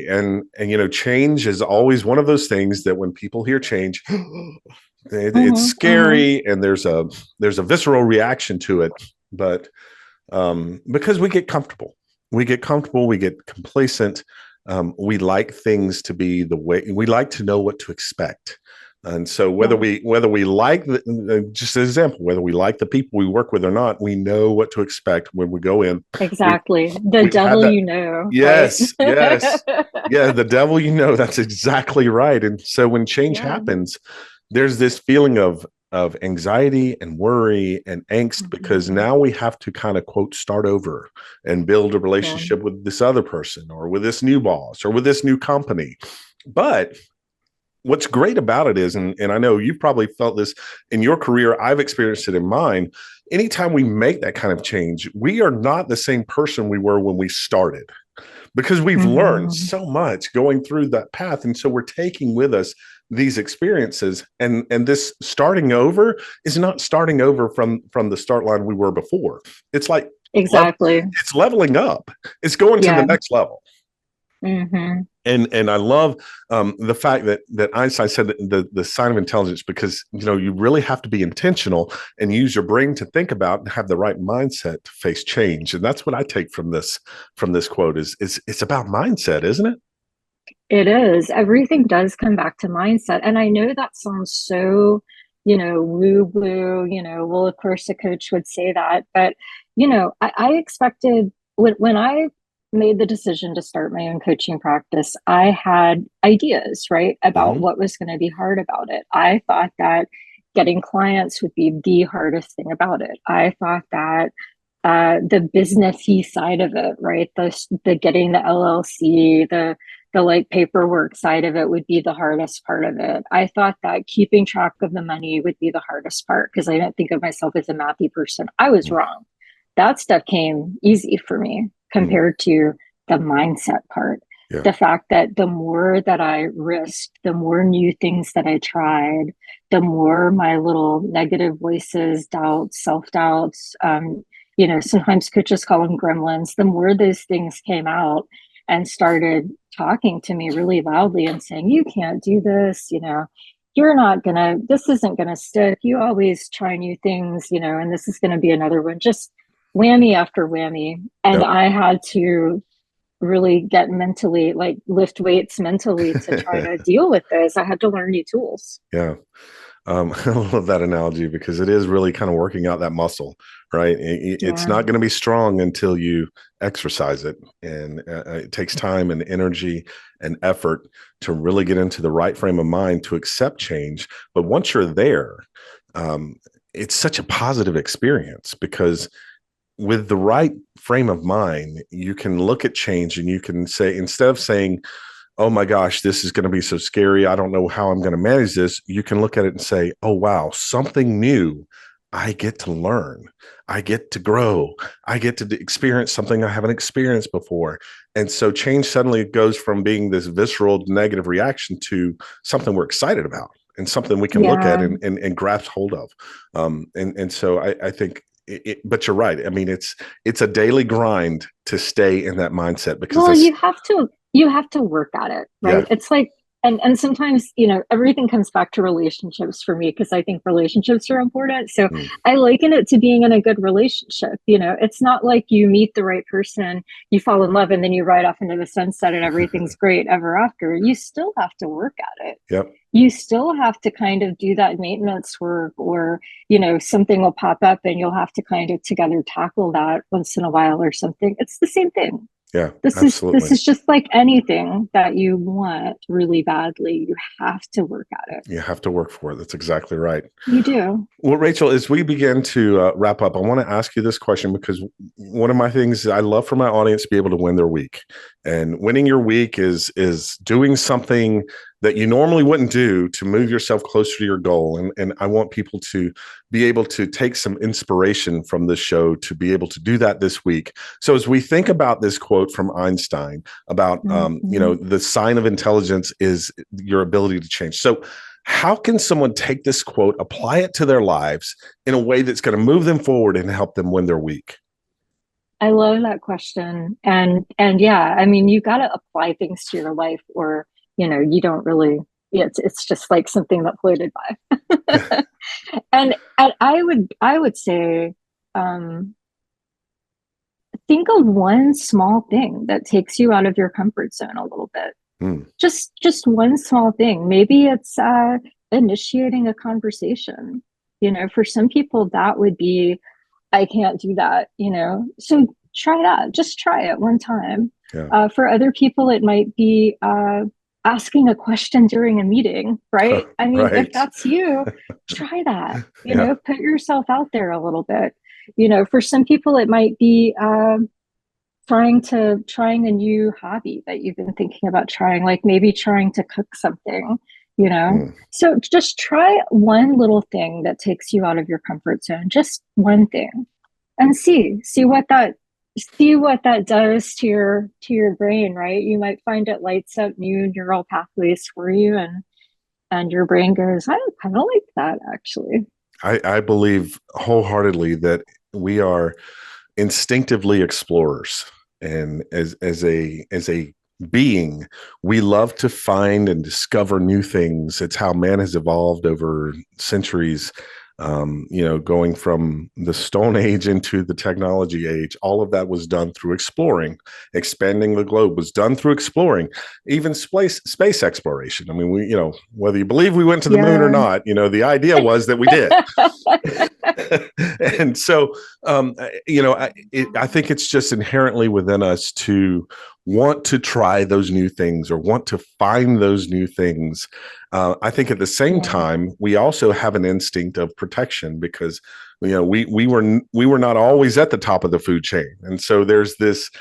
And change is always one of those things that when people hear change, it's scary, and there's a visceral reaction to it. But because we get comfortable, we get complacent. We like things to be the way we like to know what to expect. And so whether we like just an example, whether we like the people we work with or not, we know what to expect when we go in. Exactly. The devil, Yes, right? yes. Yeah, the devil, that's exactly right. And so when change happens, there's this feeling of anxiety and worry and angst because now we have to kind of quote start over and build a relationship with this other person or with this new boss or with this new company. But what's great about it is, and I know you've probably felt this in your career, I've experienced it in mine. Anytime we make that kind of change, we are not the same person we were when we started because we've learned so much going through that path. And so we're taking with us these experiences, and this starting over is not starting over from the start line we were before. It's like it's leveling up. It's going to the next level. And I love the fact that Einstein said that the sign of intelligence, because you really have to be intentional and use your brain to think about and have the right mindset to face change. And that's what I take from this quote is it's about mindset, isn't it? It is. Everything does come back to mindset. And I know that sounds so, woo woo, well, of course a coach would say that, but I expected when I made the decision to start my own coaching practice, I had ideas, right, about what was going to be hard about it. I thought that getting clients would be the hardest thing about it. I thought that the businessy side of it, right, the getting the LLC, the like paperwork side of it would be the hardest part of it. I thought that keeping track of the money would be the hardest part because I didn't think of myself as a mathy person. I was wrong. That stuff came easy for me compared to the mindset part. Yeah. The fact that the more that I risked, the more new things that I tried, the more my little negative voices, doubts, self-doubts, sometimes coaches call them gremlins, the more those things came out and started talking to me really loudly and saying, you can't do this, this isn't gonna stick. You always try new things, and this is gonna be another one. Just whammy after whammy. And I had to really get mentally, like lift weights mentally to try to deal with this. I had to learn new tools. Yeah. I love that analogy because it is really kind of working out that muscle, right? It's not going to be strong until you exercise it. And it takes time and energy and effort to really get into the right frame of mind to accept change. But once you're there, it's such a positive experience because with the right frame of mind, you can look at change and you can say, instead of saying, oh my gosh, this is going to be so scary, I don't know how I'm going to manage this, you can look at it and say, oh wow, something new. I get to learn. I get to grow. I get to experience something I haven't experienced before. And so change suddenly goes from being this visceral negative reaction to something we're excited about. and something we can look at and grasp hold of. And so I think but you're right. I mean, it's a daily grind to stay in that mindset, because you have to work at it, right? It's like, and sometimes, everything comes back to relationships for me, because I think relationships are important. So I liken it to being in a good relationship. It's not like you meet the right person, you fall in love, and then you ride off into the sunset and everything's great ever after. You still have to work at it. Yep. You still have to kind of do that maintenance work, or, something will pop up and you'll have to kind of together tackle that once in a while or something. It's the same thing. Yeah, this is just like anything that you want really badly. You have to work at it. You have to work for it. That's exactly right. You do. Well, Rachel, as we begin to wrap up, I want to ask you this question, because one of my things I love for my audience to be able to win their week. And winning your week is doing something that you normally wouldn't do to move yourself closer to your goal. And I want people to be able to take some inspiration from this show to be able to do that this week. So as we think about this quote from Einstein about, the sign of intelligence is your ability to change. So how can someone take this quote, apply it to their lives in a way that's going to move them forward and help them win their week? I love that question. And yeah, I mean, you got to apply things to your life, or, you don't really, it's just like something that floated by. and I would say, think of one small thing that takes you out of your comfort zone a little bit. Just one small thing. Maybe it's initiating a conversation. For some people that would be, I can't do that, so try that. Just try it one time. For other people, it might be asking a question during a meeting, right? I mean, if that's you, try that, put yourself out there a little bit. For some people, it might be trying a new hobby that you've been thinking about trying, like maybe trying to cook something, So just try one little thing that takes you out of your comfort zone, just one thing, and see what that does to your brain, right? You might find it lights up new neural pathways for you, and your brain goes, I kind of like that, actually. I believe wholeheartedly that we are instinctively explorers, and as a being, we love to find and discover new things. It's how man has evolved over centuries. Going from the Stone Age into the technology age, all of that was done through exploring. Expanding the globe was done through exploring. Even space exploration. I mean, whether you believe we went to the moon or not, the idea was that we did. And so, I think it's just inherently within us to want to try those new things, or want to find those new things. I think at the same time, we also have an instinct of protection, because we were not always at the top of the food chain, and so there's this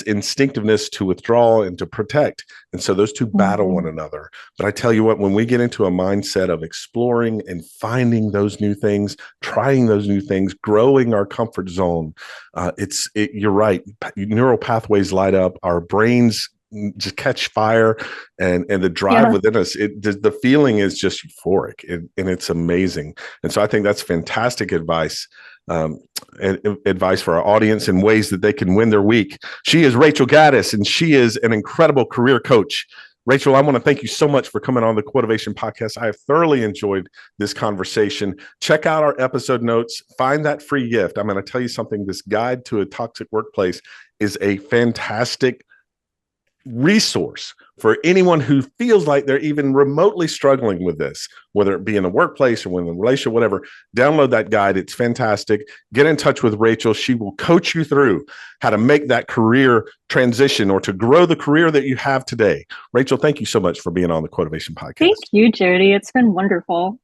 instinctiveness to withdraw and to protect, and so those two battle one another. But I tell you what, when we get into a mindset of exploring and finding those new things, trying those new things, growing our comfort zone, you're right. Neural pathways light up. Our brains just catch fire, and the drive within us, the feeling is just euphoric, and it's amazing. And so I think that's fantastic advice. Advice for our audience in ways that they can win their week. She is Rachel Gaddis, and she is an incredible career coach. Rachel, I want to thank you so much for coming on the Quotivation Podcast. I have thoroughly enjoyed this conversation. Check out our episode notes. Find that free gift. I'm going to tell you something. This guide to a toxic workplace is a fantastic resource for anyone who feels like they're even remotely struggling with this, whether it be in the workplace or within a relationship, whatever. Download that guide. It's fantastic. Get in touch with Rachel. She will coach you through how to make that career transition, or to grow the career that you have today. Rachel, thank you so much for being on the Quotivation Podcast. Thank you, Jody. It's been wonderful.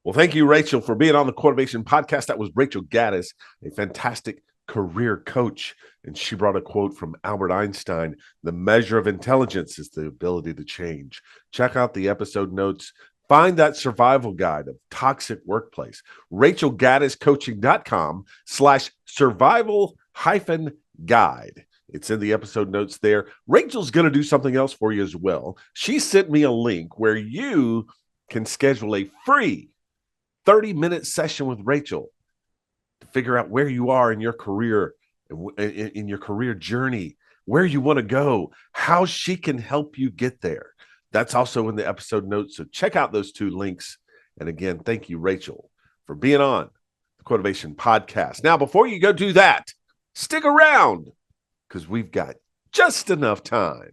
Well, thank you, Rachel, for being on the Quotivation Podcast. That was Rachel Gaddis, a fantastic career coach. And she brought a quote from Albert Einstein: the measure of intelligence is the ability to change. Check out the episode notes. Find that survival guide of toxic workplace. RachelGaddis.com/survival-guide. It's in the episode notes there. Rachel's going to do something else for you as well. She sent me a link where you can schedule a free 30-minute session with Rachel to figure out where you are in your career, in your career journey, where you want to go, how she can help you get there. That's also in the episode notes. So check out those two links. And again, thank you, Rachel, for being on the Quotivation Podcast. Now, before you go do that, stick around because we've got just enough time.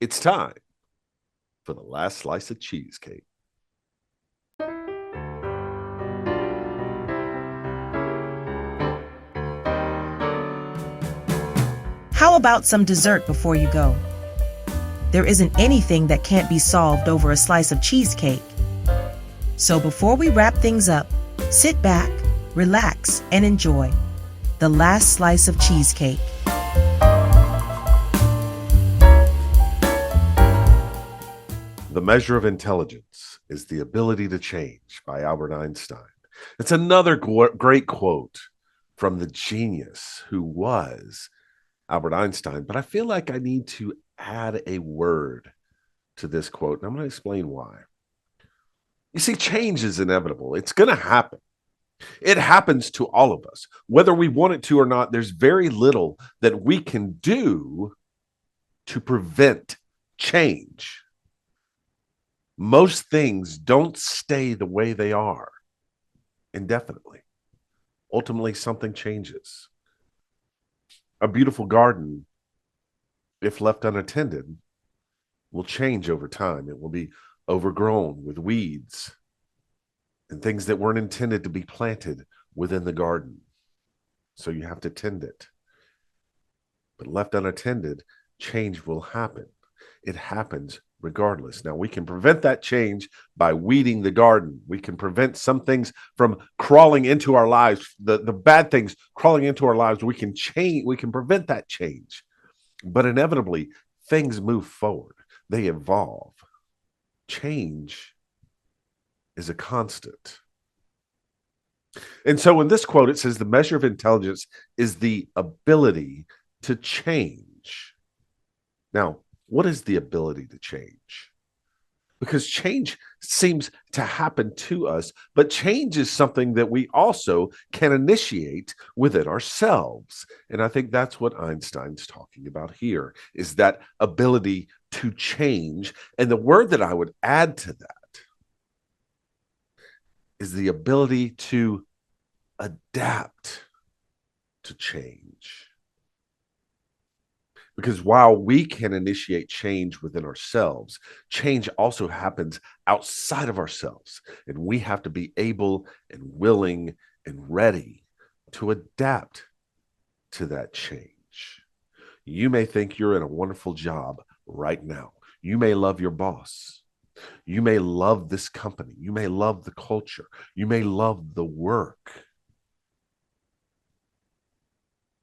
It's time for the last slice of cheesecake. How about some dessert before you go? There isn't anything that can't be solved over a slice of cheesecake. So before we wrap things up, sit back, relax, and enjoy the last slice of cheesecake. The measure of intelligence is the ability to change by Albert Einstein. It's another great quote from the genius who was Albert Einstein, but I feel like I need to add a word to this quote, and I'm going to explain why. You see, change is inevitable. It's going to happen. It happens to all of us. Whether we want it to or not, there's very little that we can do to prevent change. Most things don't stay the way they are indefinitely. Ultimately, something changes. A beautiful garden, if left unattended, will change over time. It will be overgrown with weeds and things that weren't intended to be planted within the garden. So you have to tend it. But left unattended, change will happen. It happens regardless. Now, we can prevent that change by weeding the garden. We can prevent some things from crawling into our lives, the bad things crawling into our lives. We can prevent that change. But inevitably, things move forward. They evolve. Change is a constant. And so in this quote, it says the measure of intelligence is the ability to change. Now, what is the ability to change? Because change seems to happen to us, but change is something that we also can initiate within ourselves. And I think that's what Einstein's talking about here, is that ability to change. And the word that I would add to that is the ability to adapt to change. Because while we can initiate change within ourselves, change also happens outside of ourselves. And we have to be able and willing and ready to adapt to that change. You may think you're in a wonderful job right now. You may love your boss. You may love this company. You may love the culture. You may love the work.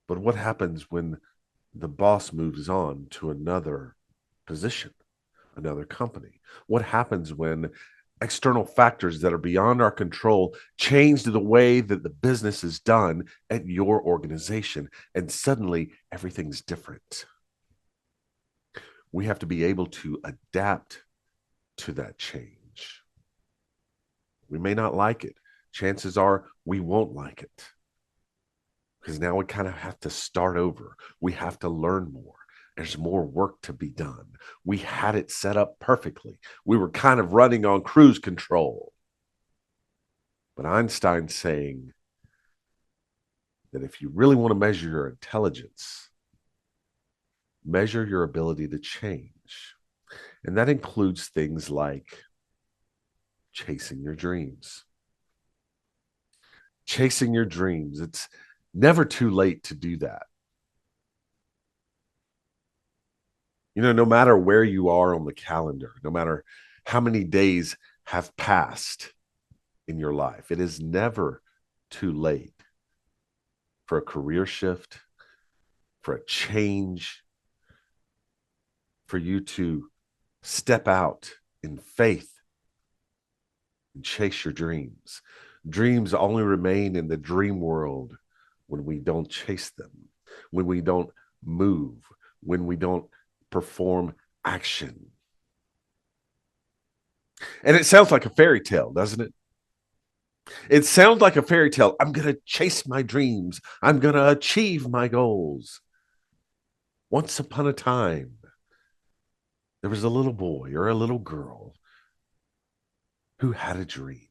But what happens when the boss moves on to another position, another company? What happens when external factors that are beyond our control change the way that the business is done at your organization, and suddenly everything's different? We have to be able to adapt to that change. We may not like it. Chances are we won't like it. Because now we kind of have to start over. We have to learn more. There's more work to be done. We had it set up perfectly. We were kind of running on cruise control. But Einstein's saying that if you really want to measure your intelligence, measure your ability to change. And that includes things like chasing your dreams. Chasing your dreams. It's never too late to do that. You know, no matter where you are on the calendar, no matter how many days have passed in your life, it is never too late for a career shift, for a change, for you to step out in faith and chase your dreams. Dreams only remain in the dream world when we don't chase them, when we don't move, when we don't perform action. And it sounds like a fairy tale, doesn't it? It sounds like a fairy tale. I'm going to chase my dreams. I'm going to achieve my goals. Once upon a time, there was a little boy or a little girl who had a dream.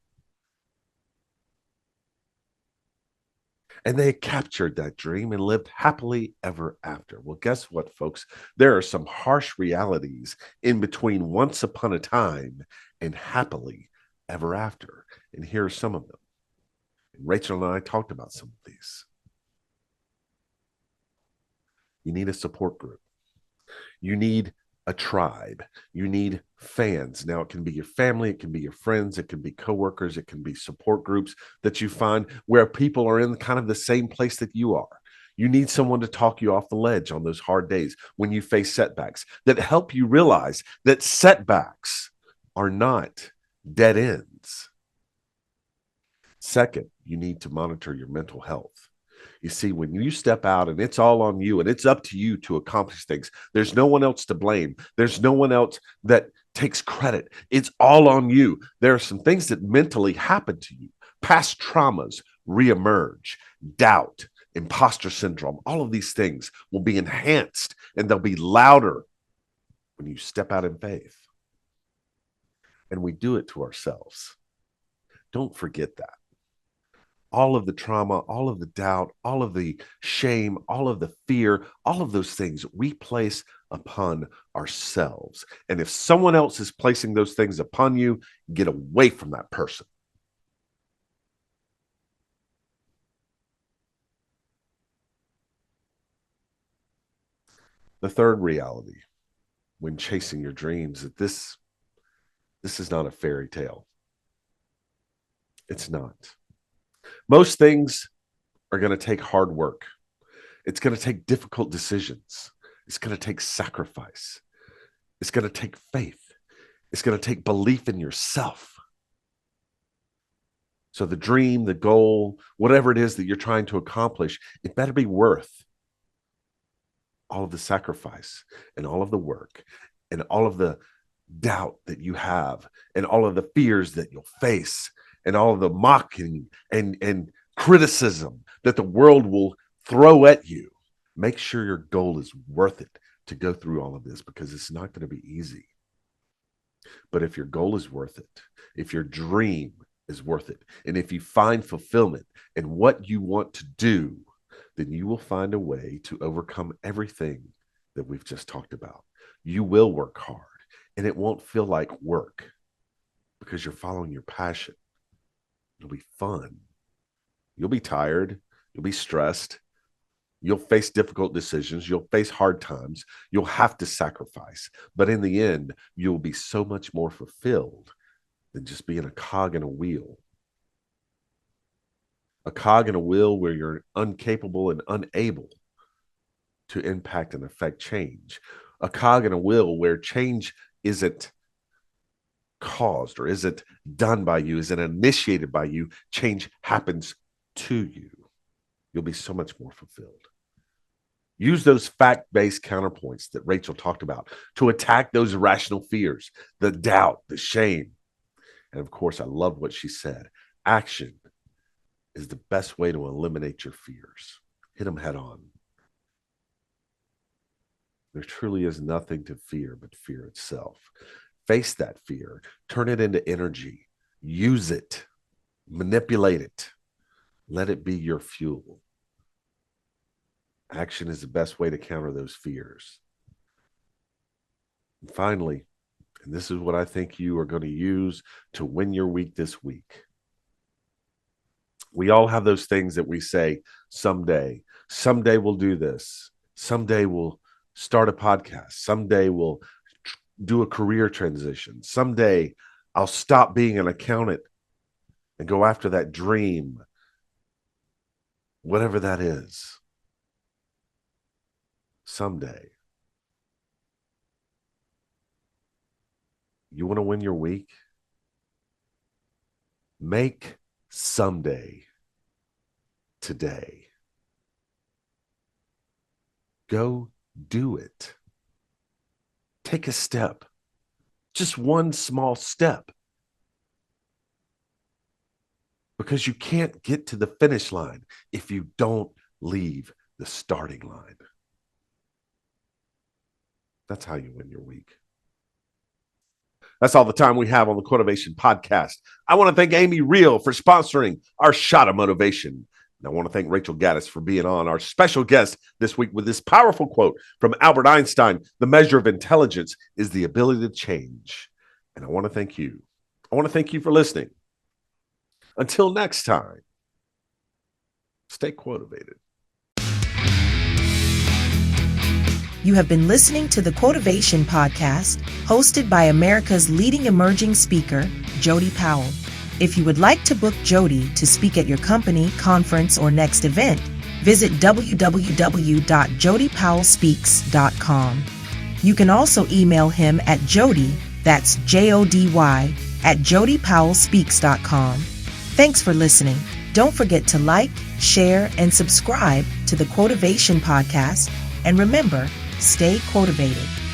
And they captured that dream and lived happily ever after. Well, guess what, folks? There are some harsh realities in between once upon a time and happily ever after. And here are some of them. And Rachel and I talked about some of these. You need a support group. You need a tribe. You need fans. Now, it can be your family, it can be your friends, it can be coworkers, it can be support groups that you find where people are in kind of the same place that you are. You need someone to talk you off the ledge on those hard days when you face setbacks that help you realize that setbacks are not dead ends. Second, you need to monitor your mental health. You see, when you step out and it's all on you and it's up to you to accomplish things, there's no one else to blame. There's no one else that takes credit. It's all on you. There are some things that mentally happen to you. Past traumas reemerge, doubt, imposter syndrome, all of these things will be enhanced and they'll be louder when you step out in faith. And we do it to ourselves. Don't forget that. All of the trauma, all of the doubt, all of the shame, all of the fear, all of those things we place upon ourselves. And if someone else is placing those things upon you, get away from that person. The third reality when chasing your dreams that this is not a fairy tale. It's not. Most things are going to take hard work. It's going to take difficult decisions. It's going to take sacrifice. It's going to take faith. It's going to take belief in yourself. So the dream, the goal, whatever it is that you're trying to accomplish, it better be worth all of the sacrifice and all of the work and all of the doubt that you have and all of the fears that you'll face and all of the mocking and criticism that the world will throw at you. Make sure your goal is worth it to go through all of this, because it's not going to be easy. But if your goal is worth it, if your dream is worth it, and if you find fulfillment in what you want to do, then you will find a way to overcome everything that we've just talked about. You will work hard, and it won't feel like work because you're following your passion. It'll be fun. You'll be tired. You'll be stressed. You'll face difficult decisions. You'll face hard times. You'll have to sacrifice. But in the end, you'll be so much more fulfilled than just being a cog in a wheel. A cog in a wheel where you're incapable and unable to impact and affect change. A cog in a wheel where change isn't caused or isn't done by you, isn't initiated by you. Change happens to you. You'll be so much more fulfilled. Use those fact-based counterpoints that Rachel talked about to attack those irrational fears, the doubt, the shame. And of course, I love what she said. Action is the best way to eliminate your fears. Hit them head on. There truly is nothing to fear but fear itself. Face that fear. Turn it into energy. Use it. Manipulate it. Let it be your fuel. Action is the best way to counter those fears. And finally, and this is what I think you are going to use to win your week this week. We all have those things that we say, someday we'll do this. Someday we'll start a podcast. Someday we'll do a career transition. Someday I'll stop being an accountant and go after that dream, whatever that is. Someday. You want to win your week? Make someday today. Go do it. Take a step Just one small step. Because you can't get to the finish line if you don't leave the starting line. That's how you win your week. That's all the time we have on the Quotivation Podcast. I want to thank Amy Reel for sponsoring our Shot of Motivation. And I want to thank Rachel Gaddis for being on our special guest this week with this powerful quote from Albert Einstein: "The measure of intelligence is the ability to change." And I want to thank you. I want to thank you for listening. Until next time, stay quotivated. You have been listening to the Quotivation Podcast, hosted by America's leading emerging speaker, Jody Powell. If you would like to book Jody to speak at your company, conference, or next event, visit www.jodypowellspeaks.com. You can also email him at Jody, that's Jody, at jodypowellspeaks.com. Thanks for listening. Don't forget to like, share, and subscribe to the Quotivation Podcast. And remember, stay quotivated.